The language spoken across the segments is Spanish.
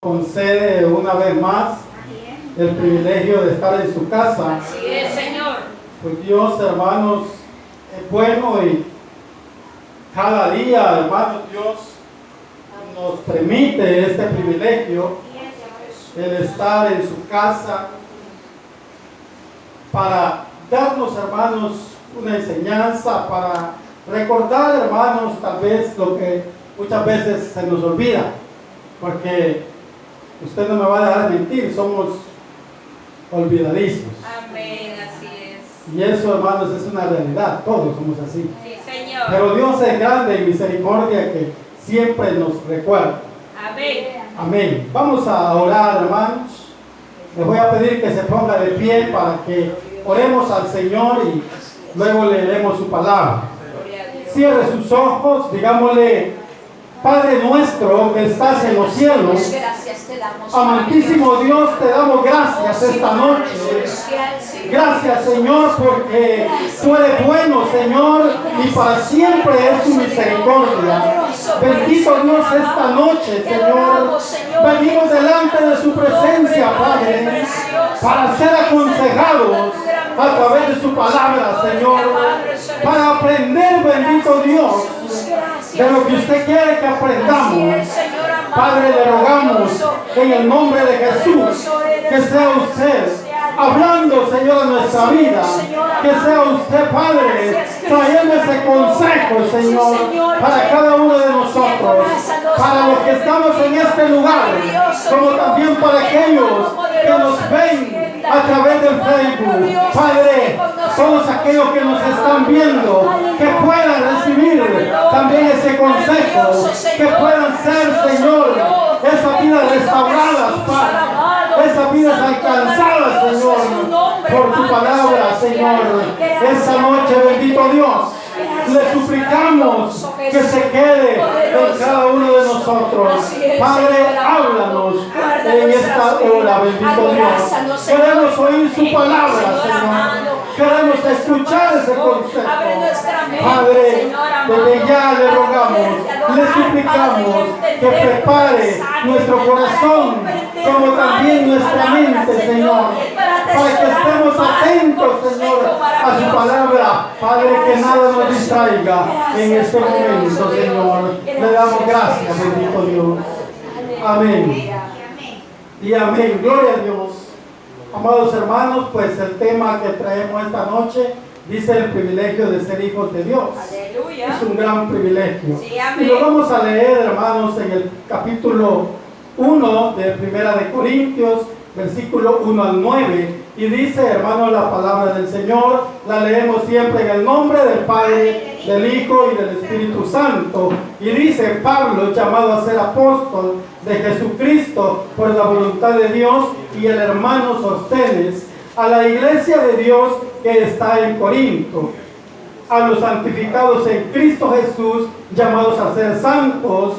concede una vez más el privilegio de estar en su casa. Así es, Señor. Pues Dios, hermanos, es bueno y cada día, hermanos, Dios nos permite este privilegio, el estar en su casa, para darnos, hermanos, una enseñanza, para recordar, hermanos, tal vez lo que muchas veces se nos olvida, porque usted no me va a dejar mentir, somos olvidadizos. Amén, así es. Y eso, hermanos, es una realidad, todos somos así. Sí, Señor. Pero Dios es grande y misericordia que siempre nos recuerda. Amén. Amén. Vamos a orar, hermanos. Les voy a pedir que se ponga de pie para que oremos al Señor y luego leeremos su palabra. Gloria a Dios. Cierre sus ojos, digámosle: Padre nuestro que estás en los cielos, Gracias te damos, amantísimo Dios, te damos gracias esta noche. Gracias, Señor, porque tú eres bueno, Señor, y para siempre es tu misericordia. Bendito Dios esta noche, Señor. Venimos delante de su presencia, Padre, para ser aconsejados a través de su palabra, Señor, para aprender, bendito Dios, de lo que usted quiere que aprendamos. Padre, le rogamos en el nombre de Jesús que sea usted hablando, Señor, en nuestra vida, que sea usted, Padre, trayendo ese consejo, Señor, para cada uno de nosotros, para los que estamos en este lugar, como también para aquellos que nos ven a través del Facebook. Padre, todos aquellos que nos están viendo, que puedan recibir también ese consejo, que puedan ser, Señor, esas vidas restauradas, Padre, esas vidas alcanzadas, Señor, por tu palabra, Señor. Esa noche, bendito Dios, le suplicamos que se quede en cada uno de nosotros. Padre, háblanos en esta hora, bendito Dios. Queremos oír su palabra, Señor. Queremos escuchar ese consejo. Padre, desde ya le rogamos, le suplicamos que prepare nuestro corazón como también nuestra mente, Señor, para que estemos atentos, Señor, a su palabra. Padre, que nada nos distraiga en este momento, Señor. Le damos gracias, bendito Dios. Amén. Y amén. Gloria a Dios. Amados hermanos, pues el tema que traemos esta noche dice el privilegio de ser hijos de Dios. Aleluya. Es un gran privilegio. Sí, amén. Y lo vamos a leer, hermanos, en el capítulo 1 de Primera de Corintios, versículo 1 al 9. Y dice, hermanos, la palabra del Señor, la leemos siempre en el nombre del Padre, del Hijo y del Espíritu Santo. Y dice: Pablo, llamado a ser apóstol de Jesucristo por la voluntad de Dios, y el hermano Sóstenes, a la iglesia de Dios que está en Corinto, a los santificados en Cristo Jesús, llamados a ser santos,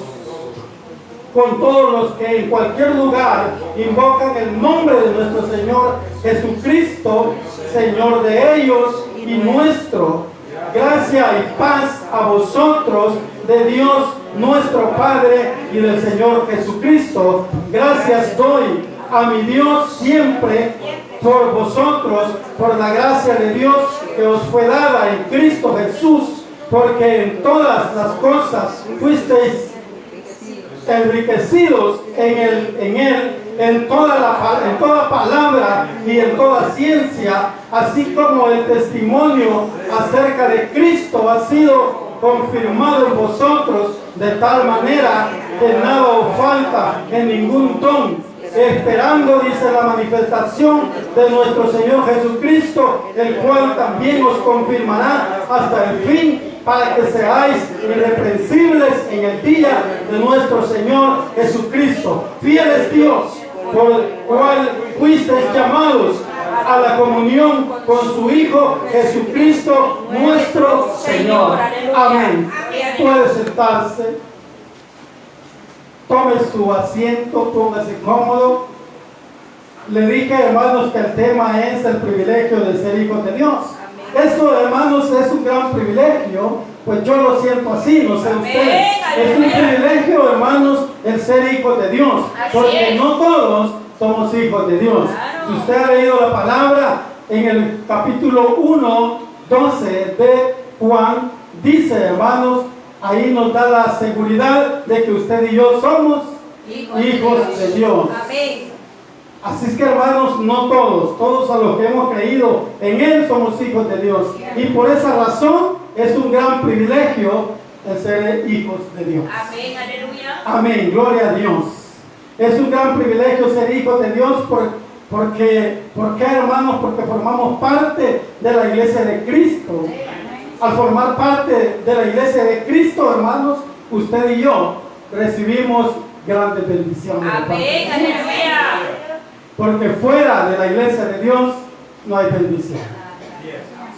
con todos los que en cualquier lugar invocan el nombre de nuestro Señor Jesucristo, Señor de ellos y nuestro. Gracia y paz a vosotros de Dios nuestro Padre y del Señor Jesucristo. Gracias doy a mi Dios siempre por vosotros, por la gracia de Dios que os fue dada en Cristo Jesús, porque en todas las cosas fuisteis enriquecidos en toda palabra y en toda ciencia, así como el testimonio acerca de Cristo ha sido confirmado en vosotros, de tal manera que nada os falta en ningún don, esperando, dice, la manifestación de nuestro Señor Jesucristo, el cual también os confirmará hasta el fin, para que seáis irreprensibles en el día de nuestro Señor Jesucristo. Fiel es Dios, por el cual fuisteis llamados a la comunión con su Hijo Jesucristo nuestro Señor. Amén. Puede sentarse. Tome su asiento, póngase cómodo. Le dije, hermanos, que el tema es el privilegio de ser hijos de Dios. Eso, hermanos, es un gran privilegio, Pues yo lo siento así, no sé usted. Es un privilegio, hermanos, el ser hijos de Dios. Porque no todos somos hijos de Dios. Si usted ha leído la palabra en el capítulo 1, 12 de Juan, dice, hermanos, ahí nos da la seguridad de que usted y yo somos hijos de Dios. Amén. Así es que, hermanos, no todos a los que hemos creído en Él somos hijos de Dios. Y por esa razón es un gran privilegio el ser hijos de Dios. Amén, aleluya. Amén, gloria a Dios. Es un gran privilegio ser hijos de Dios ¿por qué, hermanos? Porque formamos parte de la iglesia de Cristo. Al formar parte de la iglesia de Cristo, hermanos, usted y yo recibimos grandes bendiciones. Amén, aleluya. Porque fuera de la iglesia de Dios no hay bendición.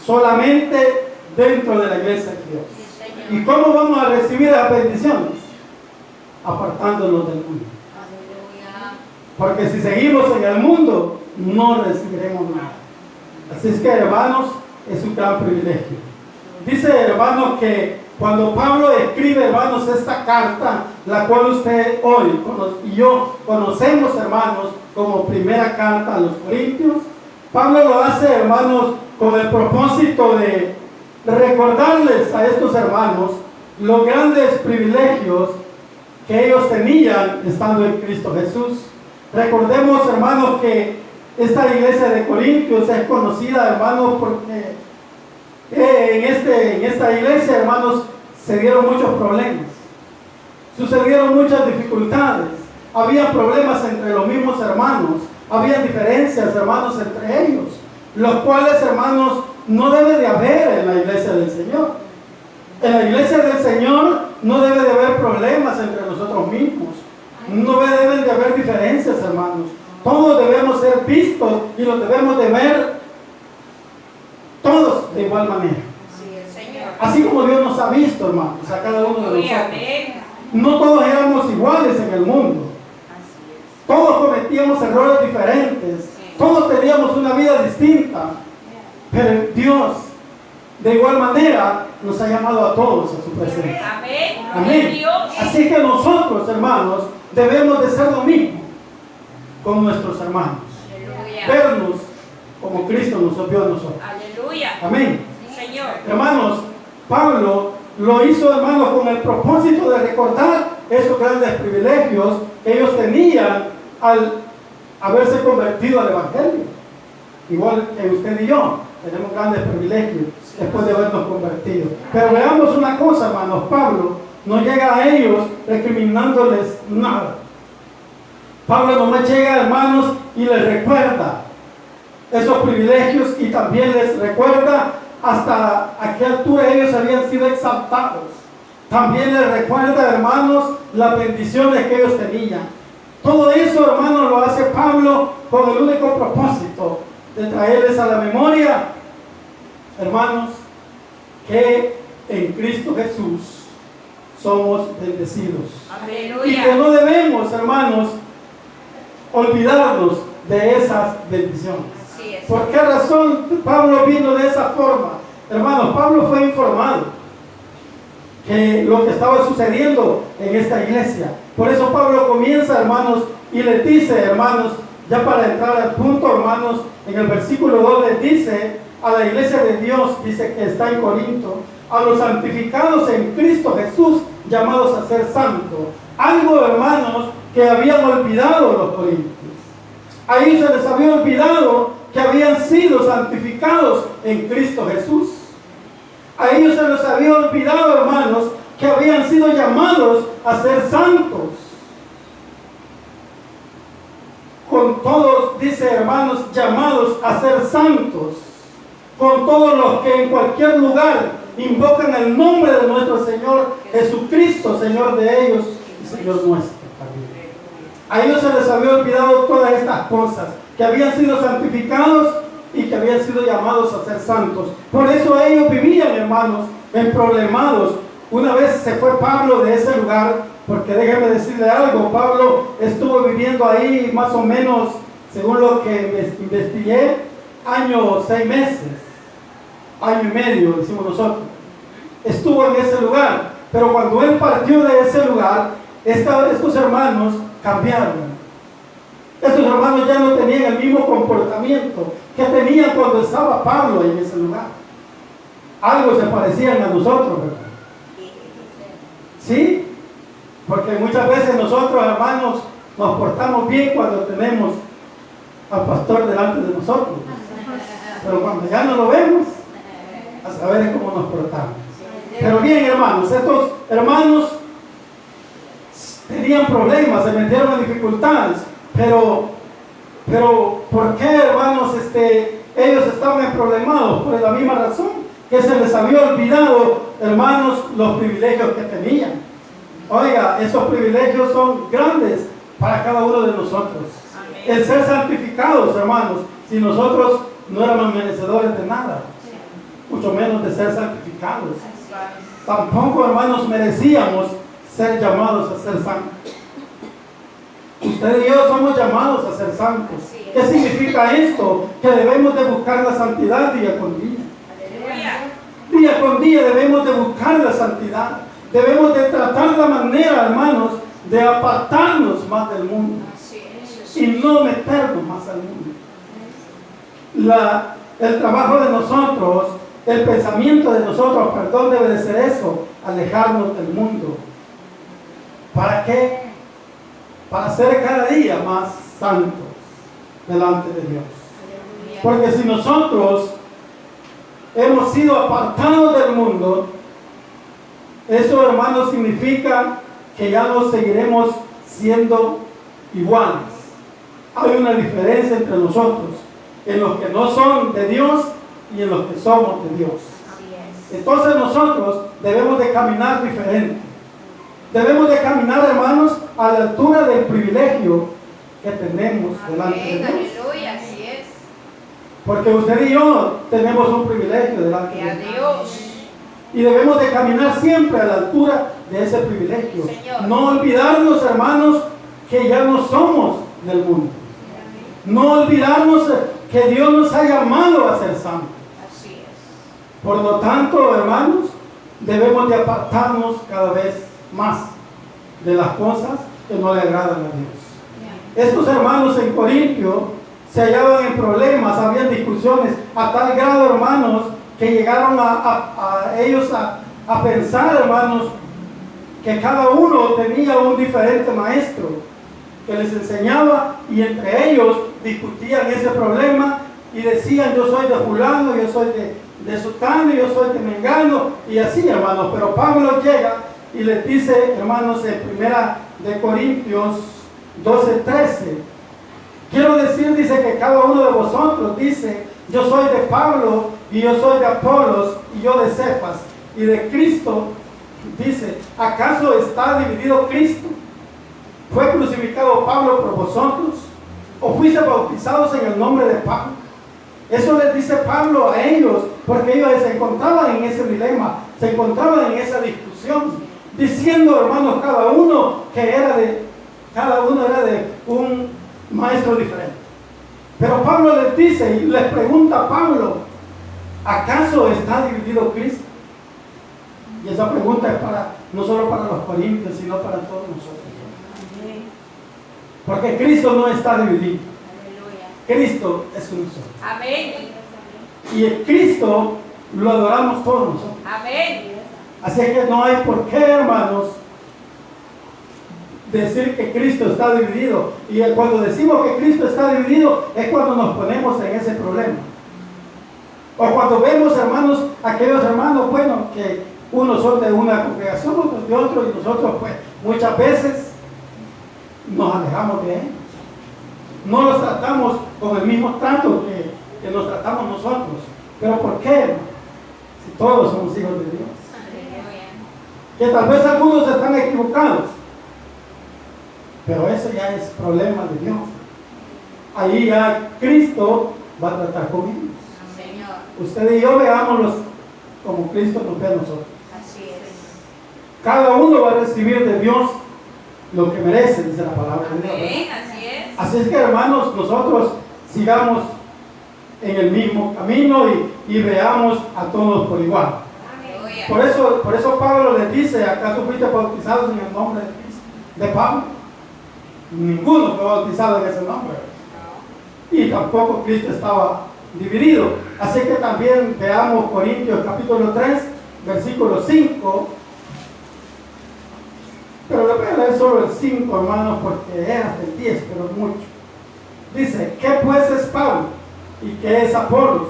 Solamente dentro de la iglesia de Dios. ¿Y cómo vamos a recibir las bendiciones? Apartándonos del mundo. Porque si seguimos en el mundo, no recibiremos nada. Así es que, hermanos, es un gran privilegio. Dice, hermanos, que cuando Pablo escribe, hermanos, esta carta, la cual usted hoy y yo conocemos, hermanos, como primera carta a los Corintios, Pablo lo hace, hermanos, con el propósito de recordarles a estos hermanos los grandes privilegios que ellos tenían estando en Cristo Jesús. Recordemos, hermanos, que esta iglesia de Corintios es conocida, hermanos, porque en esta iglesia, hermanos, se dieron muchos problemas, sucedieron muchas dificultades, había problemas entre los mismos hermanos, había diferencias, hermanos, entre ellos, los cuales, hermanos, no debe de haber en la iglesia del Señor. En la iglesia del Señor no debe de haber problemas entre nosotros mismos, no deben de haber diferencias, hermanos. Todos debemos ser vistos y los debemos de ver todos de igual manera. Así como Dios nos ha visto, hermanos, a cada uno de nosotros. No todos éramos iguales en el mundo. Todos cometíamos errores diferentes. Todos teníamos una vida distinta. Pero Dios, de igual manera, nos ha llamado a todos a su presencia. Amén. Así que nosotros, hermanos, debemos de ser lo mismo con nuestros hermanos. Vernos como Cristo nos vio a nosotros. Amén. Señor. Hermanos, Pablo lo hizo, hermanos, con el propósito de recordar esos grandes privilegios que ellos tenían al haberse convertido al Evangelio. Igual que usted y yo, tenemos grandes privilegios después de habernos convertido. Pero veamos una cosa, hermanos, Pablo no llega a ellos recriminándoles nada. Pablo nomás llega, hermanos, y les recuerda esos privilegios y también les recuerda hasta a qué altura ellos habían sido exaltados. También les recuerda, hermanos, las bendiciones que ellos tenían. Todo eso, hermanos, lo hace Pablo con el único propósito de traerles a la memoria, hermanos, que en Cristo Jesús somos bendecidos. Aleluya. Y que no debemos, hermanos, olvidarnos de esas bendiciones. ¿Por qué razón Pablo vino de esa forma? Hermanos, Pablo fue informado que lo que estaba sucediendo en esta iglesia. Por eso Pablo comienza, hermanos, y les dice, hermanos, ya para entrar al punto, hermanos, en el versículo 2 les dice a la iglesia de Dios, dice que está en Corinto, a los santificados en Cristo Jesús, llamados a ser santos. Algo, hermanos, que habían olvidado los corintios. A ellos se les había olvidado que habían sido santificados en Cristo Jesús. A ellos se les había olvidado, hermanos, que habían sido llamados a ser santos. Con todos, dice, hermanos, llamados a ser santos. Con todos los que en cualquier lugar invocan el nombre de nuestro Señor Jesucristo, Señor de ellos y Señor nuestro. A ellos se les había olvidado todas estas cosas, que habían sido santificados y que habían sido llamados a ser santos. Por eso ellos vivían, hermanos, emproblemados. Una vez se fue Pablo de ese lugar, porque déjeme decirle algo, Pablo estuvo viviendo ahí más o menos, según lo que investigué, año 6 meses, año y medio, decimos nosotros. estuvo en ese lugar. Pero cuando él partió de ese lugar, estos hermanos cambiaron. Estos hermanos ya no tenían el mismo comportamiento que tenían cuando estaba Pablo en ese lugar. Algo se parecían a nosotros, ¿verdad? ¿Sí? Porque muchas veces nosotros, hermanos, nos portamos bien cuando tenemos al pastor delante de nosotros. Pero cuando ya no lo vemos, a saber cómo nos portamos. Pero bien, hermanos, estos hermanos tenían problemas, se metieron en dificultades. Pero ¿por qué, hermanos, ellos estaban emproblemados? Por la misma razón que se les había olvidado, hermanos, los privilegios que tenían. Oiga, esos privilegios son grandes para cada uno de nosotros. Amén. El ser santificados, hermanos, si nosotros no éramos merecedores de nada, mucho menos de ser santificados. Tampoco, hermanos, merecíamos ser llamados a ser santos. Usted y yo somos llamados a ser santos. ¿Qué significa esto? Que debemos de buscar la santidad día con día. Día con día debemos de buscar la santidad. Debemos de tratar la manera, hermanos, de apartarnos más del mundo y no meternos más al mundo. El trabajo de nosotros, el pensamiento de nosotros, perdón, debe de ser eso, alejarnos del mundo. ¿Para qué? Para ser cada día más santos delante de Dios. Porque si nosotros hemos sido apartados del mundo, eso, hermanos, significa que ya no seguiremos siendo iguales. Hay una diferencia entre nosotros, en los que no son de Dios y en los que somos de Dios. Entonces nosotros debemos de caminar diferente. Debemos de caminar, hermanos, a la altura del privilegio que tenemos delante de Dios. Aleluya, así es. Porque usted y yo tenemos un privilegio delante de Dios. Dios. Y debemos de caminar siempre a la altura de ese privilegio. Señor. No olvidarnos, hermanos, que ya no somos del mundo. No olvidarnos que Dios nos ha llamado a ser santos. Así es. Por lo tanto, hermanos, debemos de apartarnos cada vez más de las cosas que no le agradan a Dios. Estos hermanos en Corintio se hallaban en problemas, habían discusiones a tal grado, hermanos, que llegaron a ellos a pensar, hermanos, que cada uno tenía un diferente maestro que les enseñaba, y entre ellos discutían ese problema y decían: yo soy de fulano, yo soy de sutano, yo soy de mengano, y así, hermanos. Pero Pablo llega y les dice, hermanos, en 1 Corintios 12:13, quiero decir, dice, que cada uno de vosotros dice: yo soy de Pablo, y yo soy de Apolos, y yo de Cefas, y de Cristo. Dice: ¿acaso está dividido Cristo? ¿Fue crucificado Pablo por vosotros? ¿O fuiste bautizados en el nombre de Pablo? Eso les dice Pablo a ellos, porque ellos se encontraban en ese dilema, se encontraban en esa discusión, diciendo, hermanos, cada uno era de un maestro diferente. Pero Pablo les dice, y les pregunta a Pablo: ¿acaso está dividido Cristo? Y esa pregunta es no solo para los corintios, sino para todos nosotros. Porque Cristo no está dividido. Cristo es uno solo. Amén. Y el Cristo lo adoramos todos nosotros. Amén. Así que no hay por qué, hermanos, decir que Cristo está dividido. Y cuando decimos que Cristo está dividido es cuando nos ponemos en ese problema. O cuando vemos, hermanos, aquellos hermanos, bueno, que unos son de una congregación, otros de otro, y nosotros, pues, muchas veces nos alejamos de ellos. No los tratamos con el mismo trato que nos tratamos nosotros. ¿Pero por qué? Si todos somos hijos de Dios. Que tal vez algunos están equivocados, pero eso ya es problema de Dios. Ahí ya Cristo va a tratar con ellos. Señor. Usted y yo veámoslos como Cristo nos ve a nosotros. Así es. Cada uno va a recibir de Dios lo que merece, dice la palabra de Dios. Amén, así es. Así es que, hermanos, nosotros sigamos en el mismo camino y veamos a todos por igual. Aleluya. Por eso Pablo les dice, ¿acaso fuiste bautizados en el nombre de Cristo? De Pablo. Ninguno fue bautizado en ese nombre. Y tampoco Cristo estaba dividido. Así que también veamos Corintios capítulo 3, versículo 5. Pero le voy a leer solo el 5, hermanos, porque es hasta el 10, pero es mucho. Dice, ¿qué pues es Pablo? ¿Y qué es Apolos?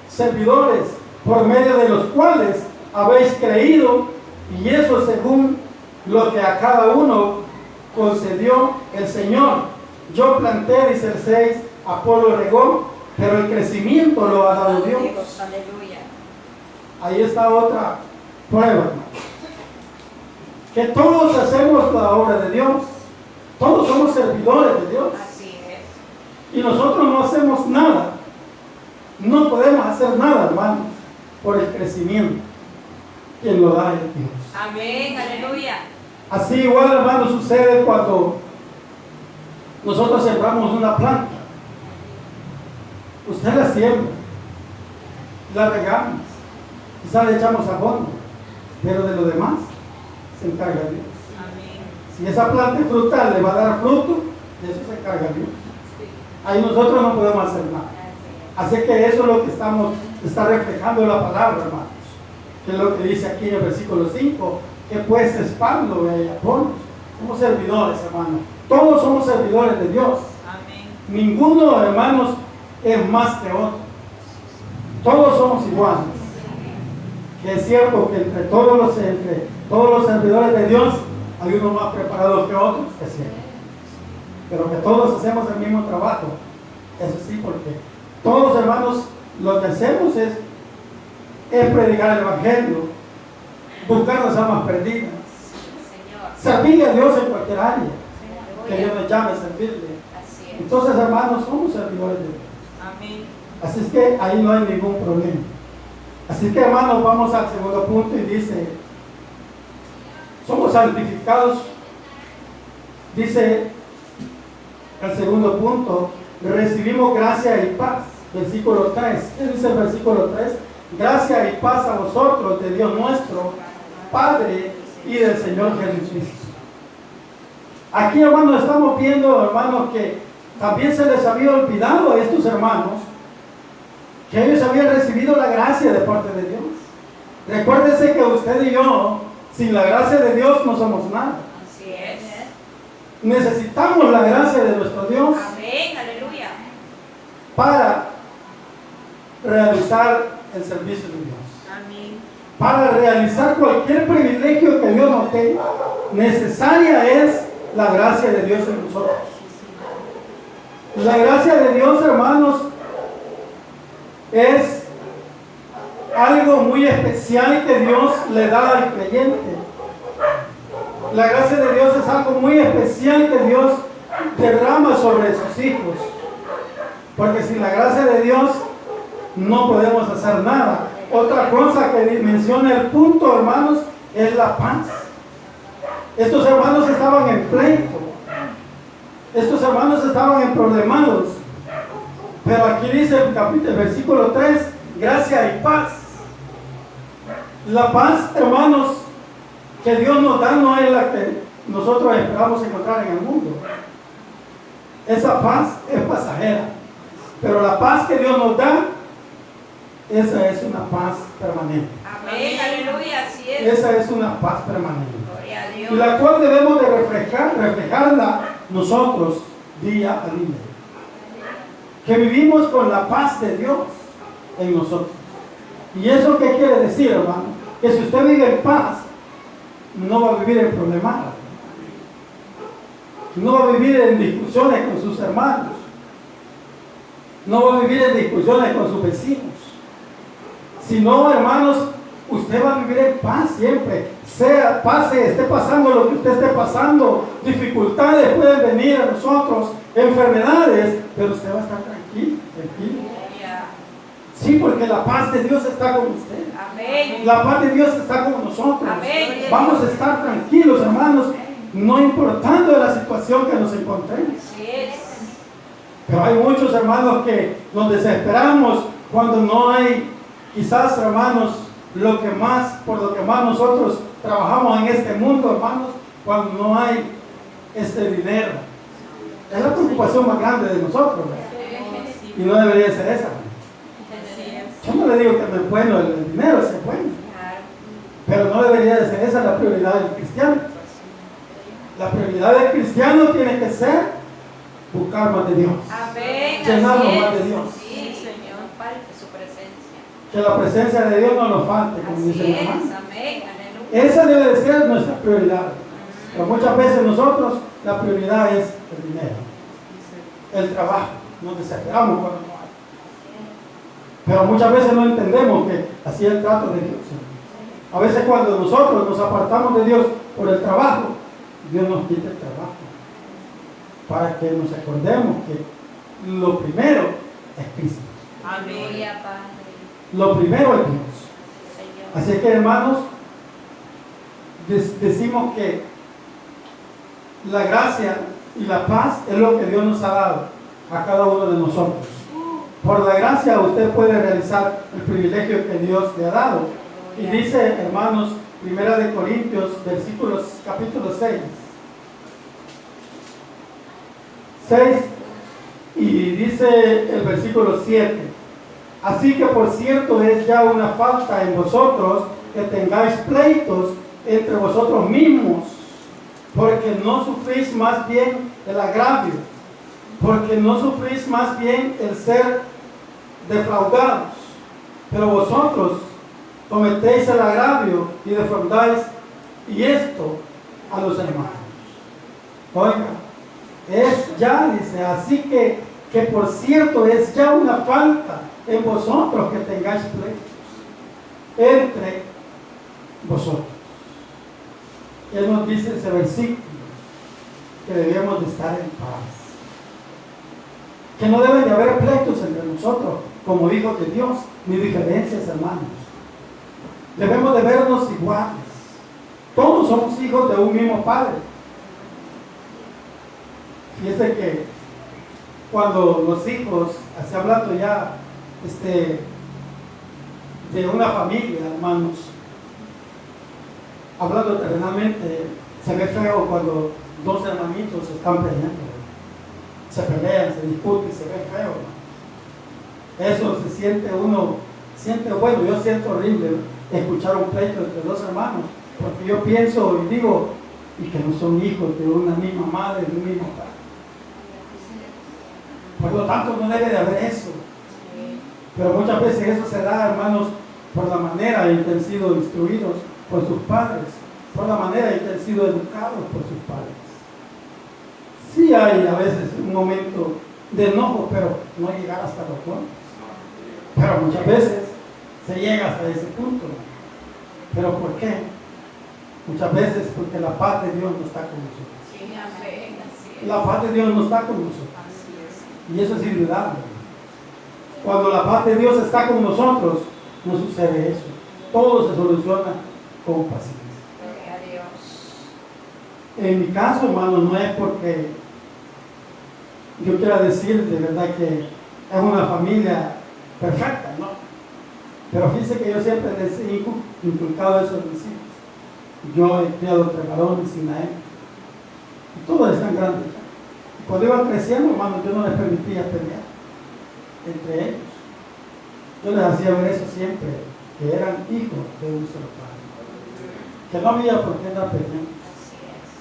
Servidores, por medio de los cuales habéis creído, y eso según lo que a cada uno concedió el Señor. Yo planté, dice el 6, Apolo regó, pero el crecimiento lo ha dado Dios. Aleluya. Ahí está otra prueba, hermano. Que todos hacemos la obra de Dios. Todos somos servidores de Dios. Así es. Y nosotros no hacemos nada. No podemos hacer nada, hermanos, por el crecimiento. Quien lo da es Dios. Amén, aleluya. Así igual, hermanos, sucede cuando nosotros sembramos una planta. Usted la siembra, la regamos, quizás le echamos abono, pero de lo demás se encarga Dios. Amén. Si esa planta es frutal le va a dar fruto, de eso se encarga Dios. Ahí nosotros no podemos hacer nada. Así que eso es lo que está reflejando la palabra, hermanos. Que es lo que dice aquí en el versículo 5, que pues es Pablo y Apolos. Somos servidores, hermanos. Todos somos servidores de Dios. Amén. Ninguno, hermanos, es más que otro. Todos somos iguales. Que es cierto que entre todos los servidores de Dios hay unos más preparados que otros, es cierto. Pero que todos hacemos el mismo trabajo. Eso sí, porque todos, hermanos, lo que hacemos es predicar el Evangelio, buscar las almas perdidas, servirle a Dios en cualquier área que Dios nos llame a servirle. Así es. Entonces, hermanos, somos servidores de Dios. Amén. Así es que ahí no hay ningún problema. Así que, hermanos, vamos al segundo punto y dice, somos santificados. Dice el segundo punto, recibimos gracia y paz. Versículo 3. ¿Qué dice el versículo 3? Gracia y paz a vosotros de Dios nuestro, Padre y del Señor Jesucristo. Aquí, hermanos, estamos viendo, hermanos, que también se les había olvidado a estos hermanos que ellos habían recibido la gracia de parte de Dios. Recuérdese que usted y yo, sin la gracia de Dios, no somos nada. Así es. Necesitamos la gracia de nuestro Dios Amén, aleluya. para realizar el servicio de Dios. Amén. Para realizar cualquier privilegio que Dios nos dé, necesaria es la gracia de Dios en nosotros. La gracia de Dios, hermanos, es algo muy especial que Dios le da al creyente. La gracia de Dios es algo muy especial que Dios derrama sobre sus hijos. Porque sin la gracia de Dios no podemos hacer nada. Otra cosa que menciona el punto, hermanos, es la paz. Estos hermanos estaban en pleito. Estos hermanos estaban en problemados. Pero aquí dice el versículo 3, gracia y paz. La paz, hermanos, que Dios nos da no es la que nosotros esperamos encontrar en el mundo. Esa paz es pasajera. Pero la paz que Dios nos da, esa es una paz permanente. Amén, aleluya, así es. Esa es una paz permanente. Gloria a Dios. Y la cual debemos de reflejarla nosotros día a día. Que vivimos con la paz de Dios en nosotros. ¿Y eso qué quiere decir, hermano? Que si usted vive en paz, no va a vivir en problemas. No va a vivir en discusiones con sus hermanos. No va a vivir en discusiones con sus vecinos. Sino, hermanos, usted va a vivir en paz siempre. Esté pasando lo que usted esté pasando. Dificultades pueden venir a nosotros, enfermedades, pero usted va a estar tranquilo. Sí, porque la paz de Dios está con usted. Amén. La paz de Dios está con nosotros. Amén. Vamos a estar tranquilos, hermanos, no importando la situación que nos encontremos. Así es. Pero hay muchos hermanos que nos desesperamos cuando no hay, quizás, hermanos, por lo que más nosotros trabajamos en este mundo, hermanos, cuando no hay dinero. Es la preocupación más grande de nosotros, ¿verdad? Y no debería ser esa. Yo no le digo que no es bueno el dinero, es bueno. Pero no debería de ser esa la prioridad del cristiano. La prioridad del cristiano tiene que ser buscar más de Dios. Amén. Llenarnos más de Dios. Sí, Señor, falte su presencia. Que la presencia de Dios no nos falte, como Así dice el es, hermano. amén, aleluya. Esa debe de ser nuestra prioridad. Pero muchas veces nosotros, la prioridad es el dinero, el trabajo. Nos desesperamos cuando no hay. Pero muchas veces no entendemos que así es el trato de Dios. A veces cuando nosotros nos apartamos de Dios por el trabajo, Dios nos quita el trabajo. Para que nos acordemos que lo primero es Cristo. Amén. Lo primero es Dios. Así que, hermanos, decimos que la gracia y la paz es lo que Dios nos ha dado a cada uno de nosotros. Por la gracia usted puede realizar el privilegio que Dios le ha dado. Y dice, hermanos, 1 Corintios, capítulo 6, y dice el versículo 7: así que por cierto es ya una falta en vosotros que tengáis pleitos entre vosotros mismos, porque no sufrís más bien el agravio, porque no sufrís más bien el ser defraudados, pero vosotros cometéis el agravio y defraudáis, y esto a los hermanos. Oiga, es ya, dice, así que por cierto es ya una falta en vosotros que tengáis pleitos entre vosotros. Él nos dice ese versículo que debemos de estar en paz, que no deben de haber pleitos entre nosotros como hijos de Dios, ni diferencias, hermanos. Debemos de vernos iguales. Todos somos hijos de un mismo Padre. Fíjense que cuando los hijos, así hablando ya de una familia, hermanos, hablando terrenalmente, se ve feo cuando dos hermanitos se están peleando, se pelean, se discuten, se ve feo, ¿no? Eso se siente bueno, yo siento horrible escuchar un pleito entre dos hermanos, porque yo pienso y digo, y que no son hijos de una misma madre, de un mismo padre. Por lo tanto, no debe de haber eso. Pero muchas veces eso se da, hermanos, por la manera en que han sido instruidos por sus padres, por la manera en que han sido educados por sus padres. Sí hay a veces un momento de enojo, pero no llegar hasta los golpes. Pero muchas veces se llega hasta ese punto. ¿Pero por qué? Muchas veces porque la paz de Dios no está con nosotros. La paz de Dios no está con nosotros. Y eso es indudable. Cuando la paz de Dios está con nosotros, no sucede eso. Todo se soluciona con paciencia. En mi caso, hermano, no es porque yo quiera decir de verdad que es una familia perfecta, ¿no? Pero fíjense que yo siempre les he inculcado eso a mis hijos. Yo he criado 3 varones y una hembra. Y todos están grandes. Y cuando iban creciendo, hermano, yo no les permitía pelear entre ellos. Yo les hacía ver eso siempre, que eran hijos de un solo padre. Que no había por qué andar peleando.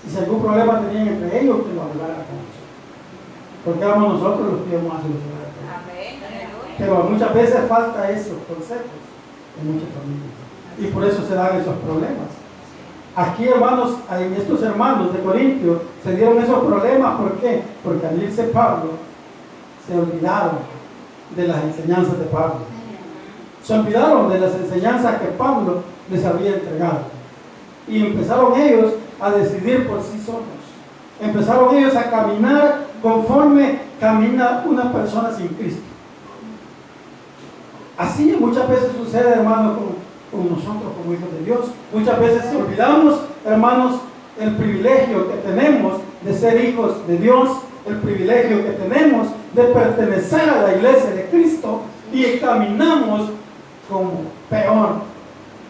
Y si algún problema tenían entre ellos, que lo hablaran con nosotros. Porque éramos nosotros los que íbamos a solucionar el problema. Pero muchas veces falta esos consejos en muchas familias. Y por eso se dan esos problemas. Aquí, hermanos, en estos hermanos de Corintios se dieron esos problemas. ¿Por qué? Porque al irse Pablo, se olvidaron de las enseñanzas de Pablo. Se olvidaron de las enseñanzas que Pablo les había entregado. Y empezaron ellos a decidir por sí solos. Empezaron ellos a caminar conforme camina una persona sin Cristo. Así muchas veces sucede, hermanos, con nosotros como hijos de Dios. Muchas veces olvidamos, hermanos, el privilegio que tenemos de ser hijos de Dios, el privilegio que tenemos de pertenecer a la iglesia de Cristo, y caminamos como peor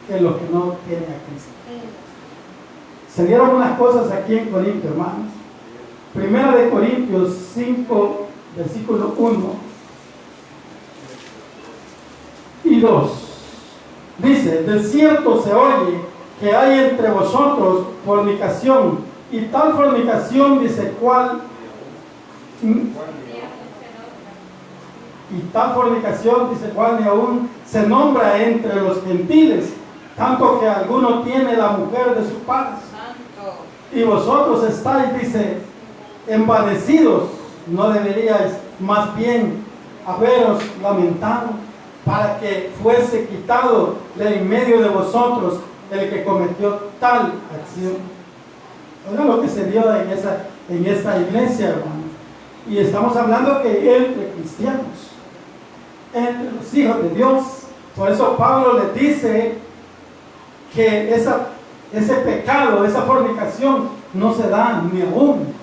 que los que no tienen a Cristo. Se dieron unas cosas aquí en Corinto, hermanos. Primera de Corintios 5, versículo 1 y 2. Dice: de cierto se oye que hay entre vosotros fornicación, y tal fornicación, dice, cuál. Y tal fornicación, dice, cuál ni aún se nombra entre los gentiles, tanto que alguno tiene la mujer de su padre. Y vosotros estáis, dice, envanecidos. No deberíais más bien haberos lamentado para que fuese quitado de en medio de vosotros el que cometió tal acción. Oiga lo que se dio en esta iglesia, hermanos. Y estamos hablando que entre cristianos, entre los hijos de Dios. Por eso Pablo les dice que ese pecado, esa fornicación no se da ni aún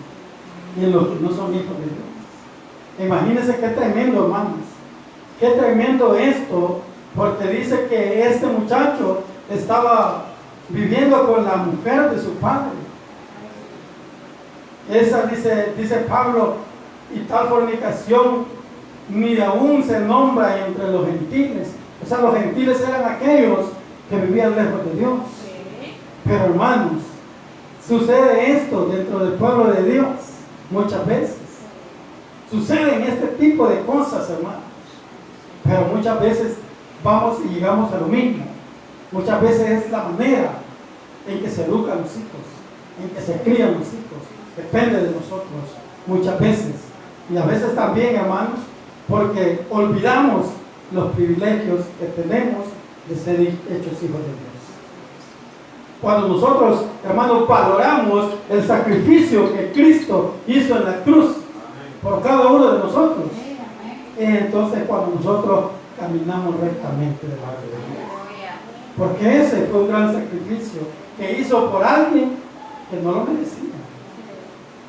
en los que no son hijos de Dios. Imagínense qué tremendo, hermanos. Qué tremendo esto, porque dice que este muchacho estaba viviendo con la mujer de su padre. Esa dice Pablo, y tal fornicación ni aún se nombra entre los gentiles. O sea, los gentiles eran aquellos que vivían lejos de Dios. Pero hermanos, sucede esto dentro del pueblo de Dios muchas veces. Suceden este tipo de cosas, hermanos. Pero muchas veces vamos y llegamos a lo mismo. Muchas veces es la manera en que se educan los hijos, en que se crían los hijos. Depende de nosotros, muchas veces. Y a veces también, hermanos, porque olvidamos los privilegios que tenemos de ser hechos hijos de Dios. Cuando nosotros, hermanos, valoramos el sacrificio que Cristo hizo en la cruz por cada uno de nosotros, entonces cuando nosotros caminamos rectamente delante de Dios. Porque ese fue un gran sacrificio que hizo por alguien que no lo merecía.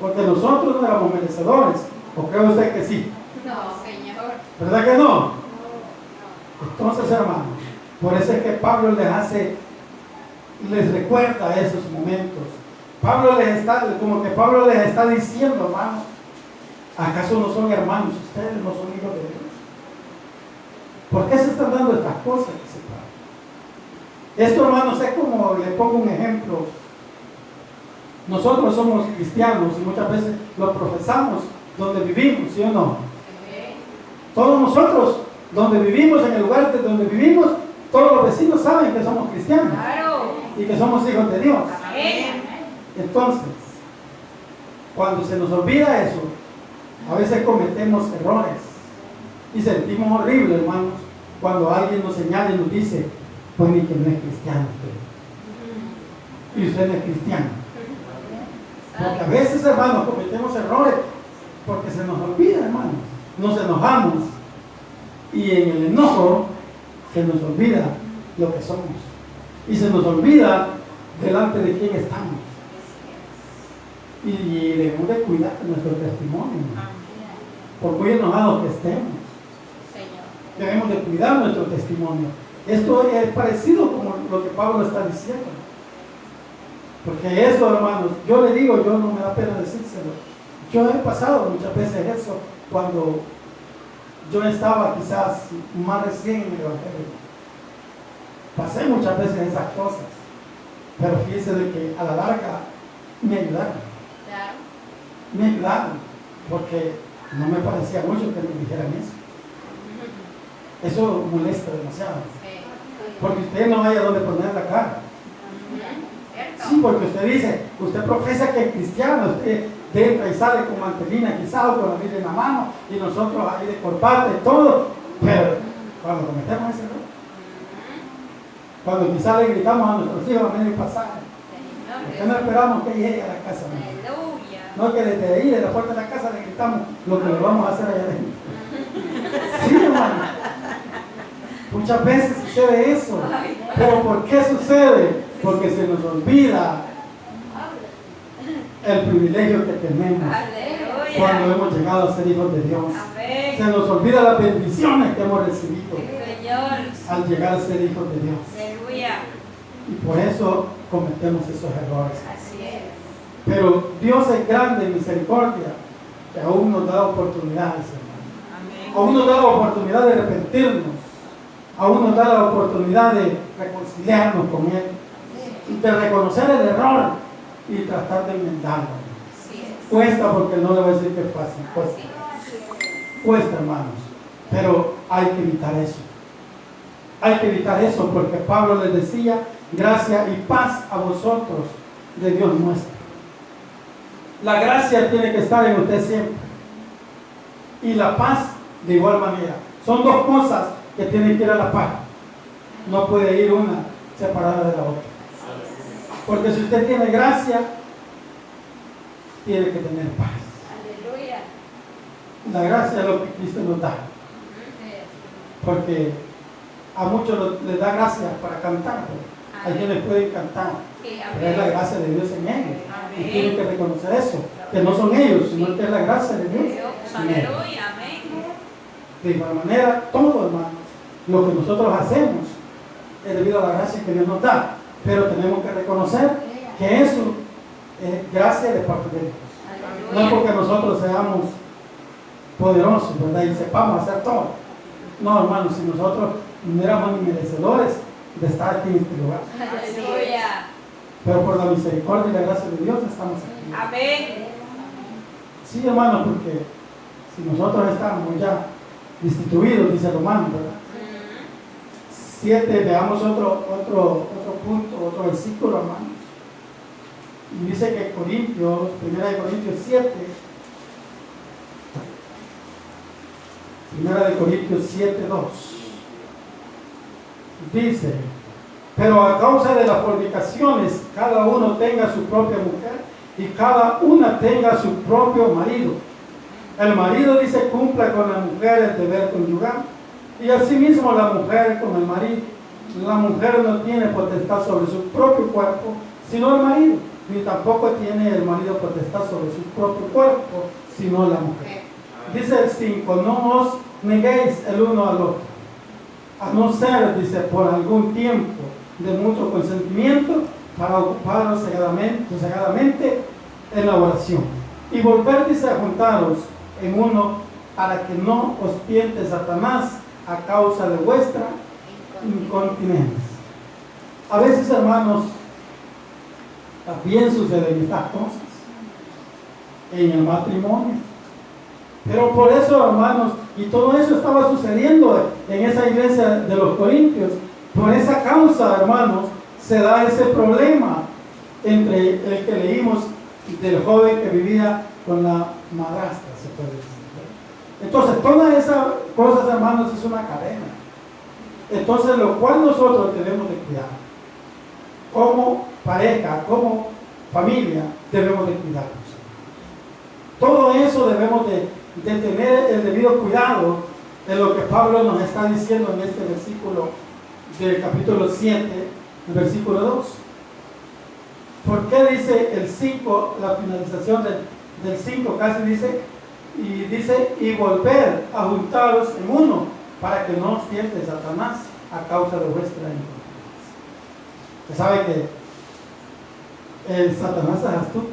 Porque nosotros no éramos merecedores. ¿O cree usted que sí? No, Señor. ¿Verdad que no? Entonces, hermanos, por eso es que Pablo les recuerda esos momentos. Pablo les está diciendo, hermanos, ¿acaso no son hermanos? Ustedes no son hijos de Dios. ¿Por qué se están dando estas cosas? Esto, hermanos, es como, le pongo un ejemplo. Nosotros somos cristianos y muchas veces lo profesamos donde vivimos, ¿sí o no? Todos nosotros, donde vivimos, en el lugar de donde vivimos, todos los vecinos saben que somos cristianos. Claro. Y que somos hijos de Dios. Amén. Entonces, cuando se nos olvida eso, a veces cometemos errores y sentimos horrible, hermanos, cuando alguien nos señala y nos dice, pues ni que no es cristiano usted. Y usted no es cristiano. Porque a veces, hermanos, cometemos errores porque se nos olvida, hermanos. Nos enojamos y en el enojo se nos olvida lo que somos. Y se nos olvida delante de quién estamos. Y debemos de cuidar nuestro testimonio. Por muy enojados que estemos, debemos de cuidar nuestro testimonio. Esto es parecido como lo que Pablo está diciendo. Porque eso, hermanos, yo le digo, yo no me da pena decírselo. Yo he pasado muchas veces eso cuando yo estaba quizás más recién en el Evangelio. Pasé muchas veces esas cosas, pero fíjense de que a la larga me ayudaron. Claro. Me ayudaron, porque no me parecía mucho que me dijeran eso. Eso molesta demasiado. Porque usted no haya donde poner la cara. Sí, porque usted dice, usted profesa que es cristiano, usted entra y sale con mantelina quizás o con la Biblia en la mano, y nosotros ahí de corbata y todo, pero cuando cometemos ese error, cuando quizás le gritamos a nuestros hijos a medio pasaje, ¿por qué no esperamos que llegue a la casa? No, que desde ahí, de la puerta de la casa, le gritamos lo que le vamos a hacer allá adentro. Sí, hermano. Muchas veces sucede eso. ¿Pero por qué sucede? Porque se nos olvida el privilegio que tenemos cuando hemos llegado a ser hijos de Dios. Se nos olvida las bendiciones que hemos recibido al llegar a ser hijos de Dios. Y por eso cometemos esos errores. Así es. Pero Dios es grande en misericordia, que aún nos da oportunidades, hermano. Aún nos da la oportunidad de arrepentirnos. Aún nos da la oportunidad de reconciliarnos con Él. De reconocer el error y tratar de enmendarlo. Así es. Cuesta, porque no le voy a decir que es fácil. Cuesta. Cuesta, hermanos. Pero hay que evitar eso. Hay que evitar eso, porque Pablo les decía: gracia y paz a vosotros de Dios nuestro. La gracia tiene que estar en usted siempre. Y la paz de igual manera. Son dos cosas que tienen que ir a la par. No puede ir una separada de la otra. Porque si usted tiene gracia, tiene que tener paz. Aleluya. La gracia es lo que Cristo nos da. Porque a muchos les da gracia para cantar. Hay quienes pueden cantar. Pero es la gracia de Dios en ellos. Y tienen que reconocer eso. Que no son ellos, sino que es la gracia de Dios en ellos. Aleluya. Amén. De igual manera, todo, hermanos, lo que nosotros hacemos es debido a la gracia que Dios nos da. Pero tenemos que reconocer que eso es gracia de parte de Dios. No es porque nosotros seamos poderosos, ¿verdad? Y sepamos hacer todo. No, hermanos, si nosotros no éramos ni merecedores de estar aquí en este lugar. Aleluya. Pero por la misericordia y la gracia de Dios estamos aquí. Amén. Sí, hermanos, porque si nosotros estamos ya destituidos, dice Romano, ¿verdad? 7, veamos otro punto, otro versículo, hermanos. Y dice que Corintios, 1 Corintios 7, 1 Corintios 7, 2, dice: pero a causa de las fornicaciones, cada uno tenga su propia mujer y cada una tenga su propio marido. El marido, dice, cumpla con la mujer el deber conyugal, y asimismo la mujer con el marido. La mujer no tiene potestad sobre su propio cuerpo, sino el marido, ni tampoco tiene el marido potestad sobre su propio cuerpo, sino la mujer. Dice el 5: no os neguéis el uno al otro, a no ser, dice, por algún tiempo de mutuo consentimiento, para ocuparos sosegadamente en la oración, y volver, dice, a juntaros en uno, para que no os tiente Satanás a causa de vuestra incontinencia. A veces, hermanos, también suceden estas cosas en el matrimonio. Pero por eso, hermanos, y todo eso estaba sucediendo en esa iglesia de los Corintios. Por esa causa, hermanos, se da ese problema entre el que leímos del joven que vivía con la madrastra, se puede decir. Entonces, todas esas cosas, hermanos, es una cadena. Entonces, lo cual nosotros debemos de cuidar. Como pareja, como familia, debemos de cuidarnos. Todo eso debemos de tener el debido cuidado de lo que Pablo nos está diciendo en este versículo del capítulo 7, el versículo 2. ¿Por qué dice el 5, la finalización del 5 casi dice, y volver a juntaros en uno, para que no os tiente Satanás a causa de vuestra incontinencia? Usted sabe que el Satanás es astuto.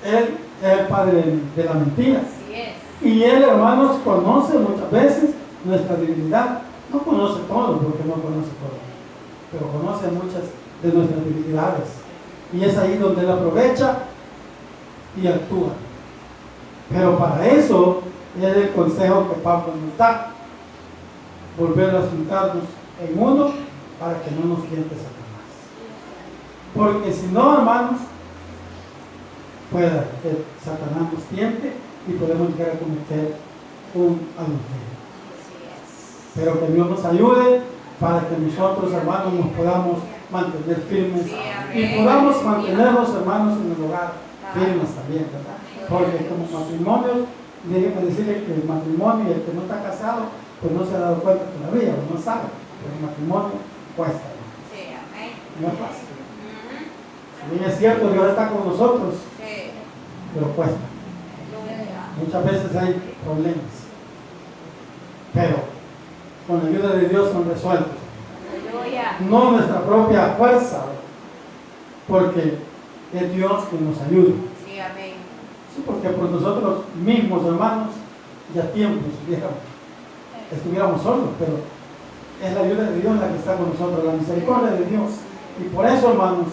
Él es el padre de la mentira. Así es. Y él, hermanos, conoce muchas veces nuestra debilidad. No conoce todo, porque no conoce todo, pero conoce muchas de nuestras debilidades. Y es ahí donde él aprovecha y actúa. Pero para eso es el consejo que Pablo nos da: volver a juntarnos en uno, para que no nos tiente Satanás. Porque si no, hermanos, puede que Satanás nos tiente y podemos llegar a cometer un adulterio. Pero que Dios nos ayude para que nosotros, hermanos, nos podamos mantener firmes y podamos mantenernos, hermanos, en el hogar firmes también, ¿verdad? Porque como matrimonio, déjenme decirle que el matrimonio y el que no está casado, pues no se ha dado cuenta todavía, o no sabe, pero el matrimonio cuesta. Sí, amén. No es fácil. Si bien es cierto, Dios está con nosotros, Sí. pero cuesta. Muchas veces hay problemas, pero con la ayuda de Dios son resueltos. Aleluya. no nuestra propia fuerza, porque es Dios quien nos ayuda. Sí, amén. Sí, porque por nosotros mismos, hermanos, ya tiempo estuviéramos solos, pero es la ayuda de Dios la que está con nosotros, la misericordia de Dios. Y por eso, hermanos,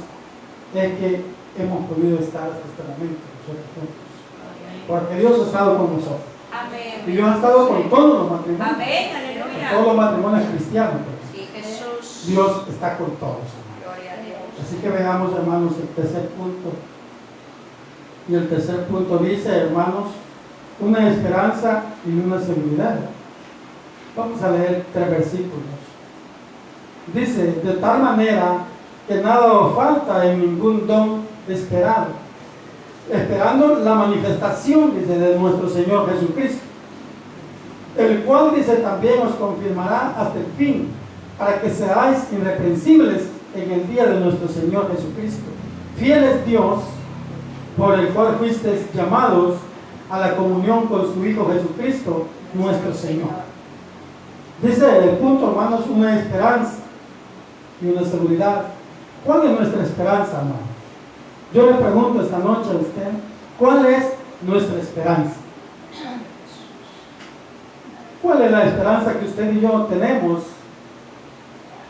es que hemos podido estar hasta este momento nosotros juntos. Porque Dios ha estado con nosotros. Amén. Y Dios ha estado con todos los matrimonios. Amén, Con aleluya. todos los matrimonios cristianos. Sí, Jesús. Dios está con todos, hermanos. Gloria a Dios. Así que veamos, hermanos, el tercer punto. Y el tercer punto dice, hermanos, una esperanza y una seguridad. Vamos a leer 3 versículos. Dice, de tal manera que nada os falta en ningún don esperado, esperando la manifestación, dice, de nuestro Señor Jesucristo, el cual, dice, también os confirmará hasta el fin, para que seáis irreprensibles en el día de nuestro Señor Jesucristo. Fiel es Dios, por el cual fuisteis llamados a la comunión con su Hijo Jesucristo, nuestro Señor. Dice el punto, hermanos, una esperanza y una seguridad. ¿Cuál es nuestra esperanza, hermano? Yo le pregunto esta noche a usted, ¿cuál es nuestra esperanza? ¿Cuál es la esperanza que usted y yo tenemos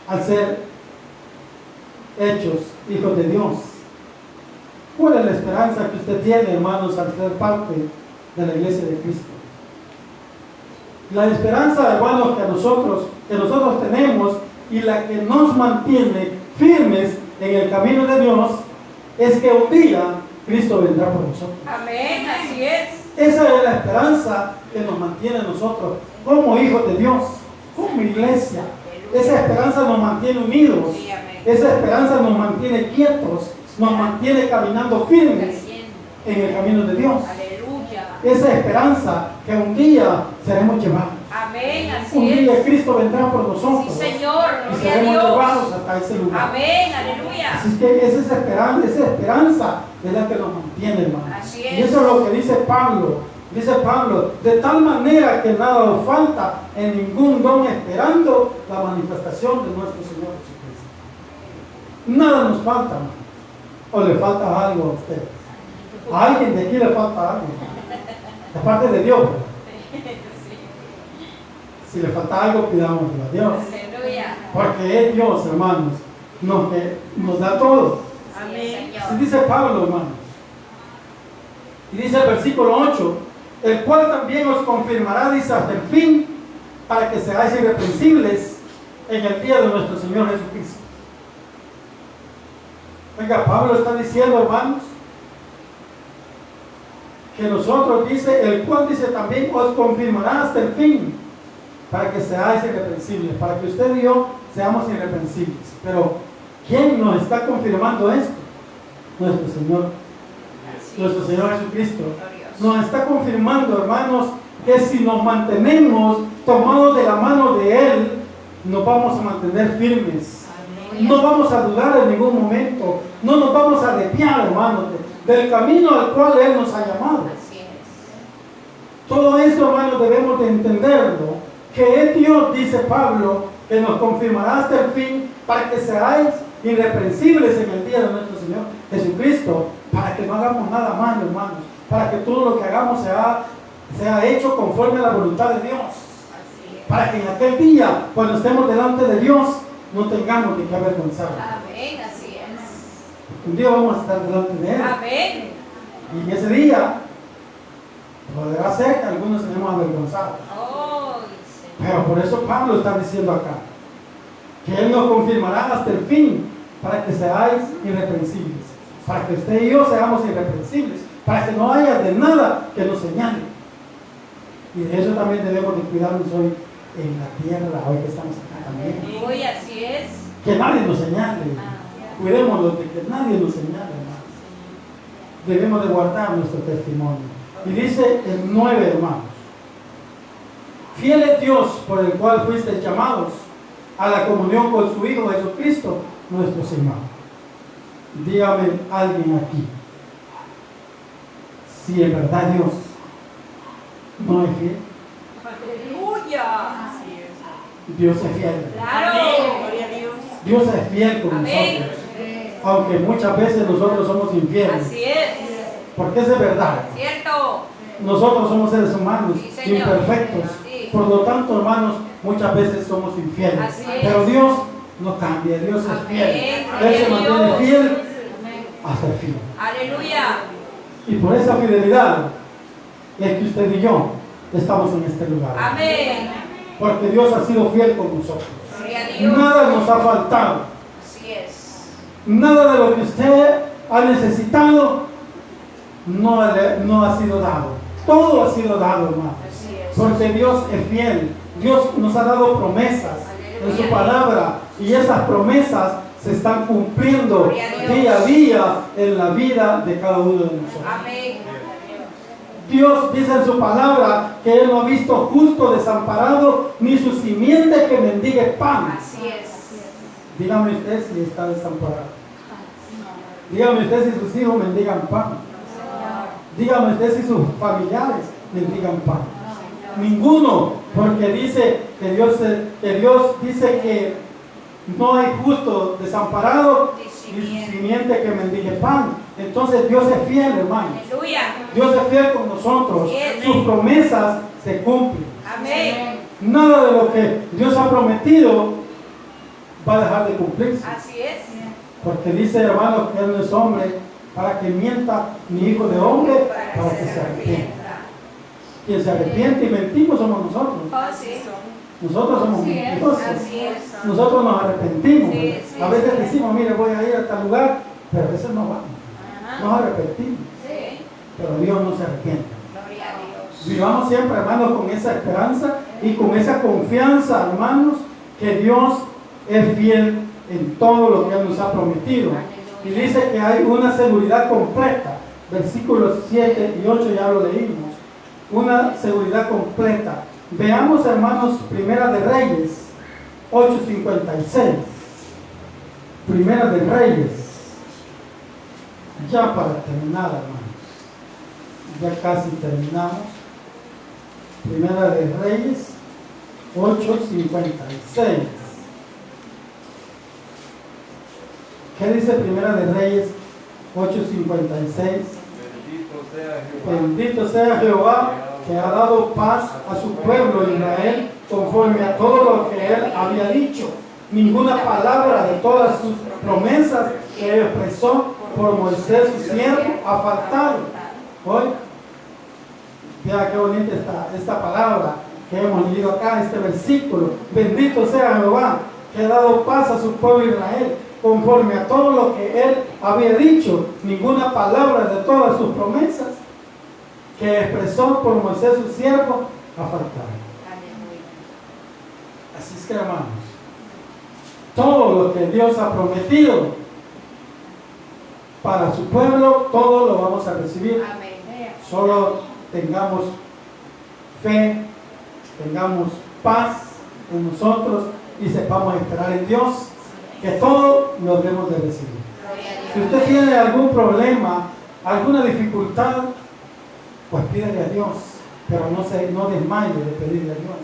al ser hechos hijos de Dios? ¿Cuál es la esperanza que usted tiene, hermanos, al ser parte de la iglesia de Cristo? La esperanza, hermanos, que nosotros tenemos y la que nos mantiene firmes en el camino de Dios es que un día Cristo vendrá por nosotros. Amén, así es. Esa es la esperanza que nos mantiene a nosotros como hijos de Dios, como iglesia. Esa esperanza nos mantiene unidos. Sí, amén. Esa esperanza nos mantiene quietos, nos mantiene caminando firmes en el camino de Dios. Aleluya. Esa esperanza que un día seremos llevados. Amén, así Un día es. Cristo vendrá por nosotros. Sí, Señor, Y gloria a seremos Dios. llevados hasta ese lugar. Amén, aleluya. Así es que esa esperanza es la que nos mantiene, hermano. Así es. Y eso es lo que dice Pablo. Dice Pablo, de tal manera que nada os falta en ningún don, esperando la manifestación de nuestro Señor Jesucristo. Nada nos falta, hermano. ¿O le falta algo a usted? A alguien de aquí le falta algo. De parte de Dios. Si le falta algo, pidámoslo a Dios. Aleluya. Porque es Dios, hermanos, que nos da todo. Amén. Así dice Pablo, hermanos. Y dice el versículo 8, el cual también os confirmará, dice, hasta el fin, para que seáis irreprensibles en el día de nuestro Señor Jesucristo. Venga, Pablo está diciendo, hermanos, que nosotros, dice, el cual, dice, también os confirmará hasta el fin, para que seáis irreprensibles, para que usted y yo seamos irreprensibles. Pero, ¿quién nos está confirmando esto? Nuestro Señor Jesucristo. Nos está confirmando, hermanos, que si nos mantenemos tomados de la mano de Él, nos vamos a mantener firmes. No vamos a dudar en ningún momento. No nos vamos a desviar, hermanos, del camino al cual Él nos ha llamado. Así es. Todo esto, hermanos, debemos de entenderlo. Que es Dios, dice Pablo, que nos confirmará hasta el fin, para que seáis irreprensibles en el día de nuestro Señor Jesucristo, para que no hagamos nada malo, hermanos, para que todo lo que hagamos sea hecho conforme a la voluntad de Dios, Así es. para que en aquel día, cuando estemos delante de Dios, no tengamos de qué avergonzarnos. Amén, así es. Un día vamos a estar delante de Él, Amén. y en ese día podrá ser que algunos tenemos avergonzados. Oh, dice. Pero por eso Pablo está diciendo acá que Él nos confirmará hasta el fin, para que seáis irreprensibles, para que usted y yo seamos irreprensibles, para que no haya de nada que nos señale. Y de eso también debemos de cuidarnos hoy en la tierra, hoy que estamos acá también. Hoy así es. Que nadie nos señale. Cuidémonos de que nadie nos señale, hermanos. Debemos de guardar nuestro testimonio. Y dice el 9, hermanos. Fiel es Dios, por el cual fuisteis llamados a la comunión con su Hijo Jesucristo, nuestro Señor. Dígame alguien aquí, si en verdad Dios no es fiel. Aleluya. Dios es fiel. Claro. Gloria a Dios. Dios es fiel con Amén. nosotros. Aunque muchas veces nosotros somos infieles. Así es. Porque eso es verdad. Cierto. Nosotros somos seres humanos, Sí, Señor. imperfectos. Sí. Por lo tanto, hermanos, muchas veces somos infieles. Así es. Pero Dios no cambia, Dios es Amén. fiel. Él se Gloria a mantiene Dios. fiel hasta el fin. Aleluya. Y por esa fidelidad es que usted y yo estamos en este lugar. Amén. Porque Dios ha sido fiel con nosotros. Gloria a Dios. Nada nos ha faltado. Así es. Nada de lo que usted ha necesitado no ha sido dado. Todo ha sido dado, hermano. Así es. Porque Dios es fiel. Dios nos ha dado promesas en su palabra. Y esas promesas se están cumpliendo día a día en la vida de cada uno de nosotros. Amén. Dios dice en su palabra que Él no ha visto justo desamparado ni su simiente que mendigue pan. Así es. Dígame usted si está desamparado. Dígame usted si sus hijos mendigan pan. Dígame usted si sus familiares mendigan pan. Ninguno, porque dice que Dios dice que no hay justo desamparado ni su simiente que mendigue pan. Entonces Dios es fiel, hermano. Aleluya. Dios es fiel con nosotros. Sus promesas se cumplen. Amén. Nada de lo que Dios ha prometido va a dejar de cumplirse. Así es. Porque dice, hermano, que Él no es hombre para que mienta, ni hijo de hombre para que se arrepienta. Quien se arrepiente y mentimos somos nosotros. Oh, sí. Nosotros somos mentirosos. Así es. Nosotros nos arrepentimos. Sí, sí, A veces sí. decimos, mire, voy a ir a tal lugar, pero a veces no vamos. Ajá. Nos arrepentimos. Sí. Pero Dios no se arrepiente. Gloria a Dios. Vivamos siempre, hermanos, con esa esperanza y con esa confianza, hermanos, que Dios es fiel en todo lo que Él nos ha prometido. Y dice que hay una seguridad completa. Versículos 7 y 8 ya lo leímos. Una seguridad completa. Veamos, hermanos, Primera de Reyes 8:56. Primera de Reyes. Ya para terminar, hermanos. Ya casi terminamos. Primera de Reyes 8:56. ¿Qué dice Primera de Reyes 8:56? Bendito sea Jehová que ha dado paz a su pueblo Israel conforme a todo lo que Él había dicho. Ninguna palabra de todas sus promesas que Él expresó por Moisés su siervo ha faltado. Hoy, vea qué bonita esta palabra que hemos leído acá, este versículo. Bendito sea Jehová que ha dado paz a su pueblo Israel conforme a todo lo que Él había dicho. Ninguna palabra de todas sus promesas que expresó por Moisés su siervo ha faltado. Así es que, hermanos, todo lo que Dios ha prometido para su pueblo, todo lo vamos a recibir. Amén. Solo tengamos fe, tengamos paz en nosotros y sepamos esperar en Dios, que todo lo debemos de recibir. Si usted tiene algún problema, alguna dificultad, pues pídele a Dios, pero no desmaye de pedirle a Dios.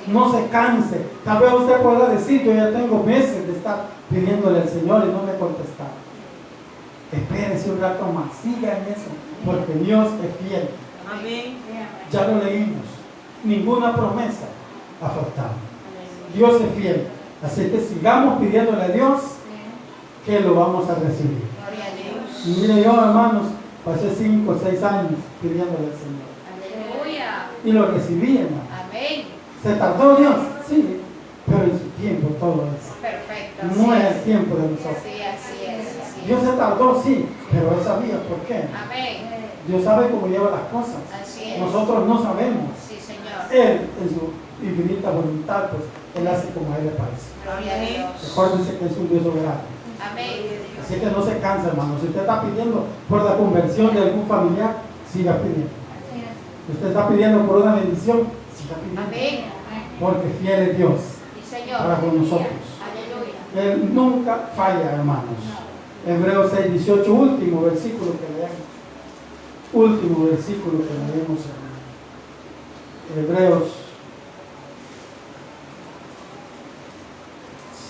No se canse. Tal vez usted podrá decir, yo ya tengo meses de estar pidiéndole al Señor y no me ha contestado. Espérese un rato más, siga en eso, porque Dios es fiel. Amén. Ya lo leímos. Ninguna promesa ha faltado. Dios es fiel. Así que sigamos pidiéndole a Dios que lo vamos a recibir. Gloria a Dios. Y mire, yo, hermanos, pasé 5 o 6 años pidiéndole al Señor. Aleluya. Y lo recibí, hermano. Amén. ¿Se tardó Dios? Sí, pero en su tiempo todo es. Perfecto. No es el tiempo de nosotros. Sí, así es. Dios se tardó, sí, pero Él sabía por qué. Amén. Dios sabe cómo lleva las cosas. Así es. Nosotros no sabemos. Sí, Señor. Él, en su infinita voluntad, pues, Él hace como a Él le parece. Gloria a Dios. Recuérdense que es un Dios soberano. Amén. Así que no se cansa, hermano. Si usted está pidiendo por la conversión de algún familiar, siga pidiendo. Si usted está pidiendo por una bendición, siga pidiendo. Amén. Porque fiel es Dios Sí, Señor. para con nosotros. Aleluya. Él nunca falla, hermanos. Hebreos 6:18, último versículo que leemos. Último versículo que leemos. Hebreos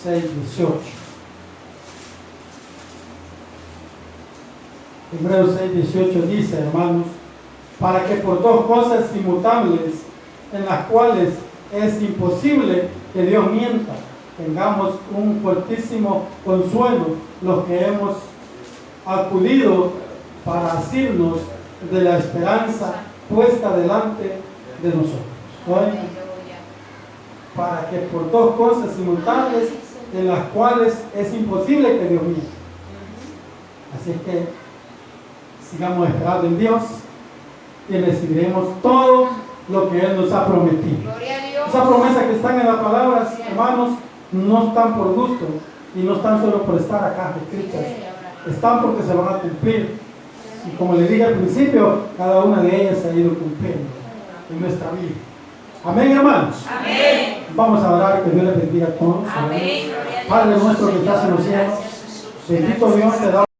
6:18. Hebreos 6:18 dice, hermanos, para que por dos cosas inmutables, en las cuales es imposible que Dios mienta, tengamos un fuertísimo consuelo los que hemos acudido para asirnos de la esperanza puesta delante de nosotros. ¿Oye? Para que por dos cosas inmutables, en las cuales es imposible que Dios mienta. Así es que sigamos esperando en Dios y recibiremos todo lo que Él nos ha prometido. Gloria a Dios. Esas promesas que están en las palabras, hermanos, no están por gusto y no están solo por estar acá escritas. Están porque se van a cumplir. Y como les dije al principio, cada una de ellas se ha ido cumpliendo en nuestra vida. Amén, hermanos. Amén. Vamos a orar, que Dios les bendiga a todos. Amén. Padre nuestro que estás en los cielos, bendito Dios, te damos.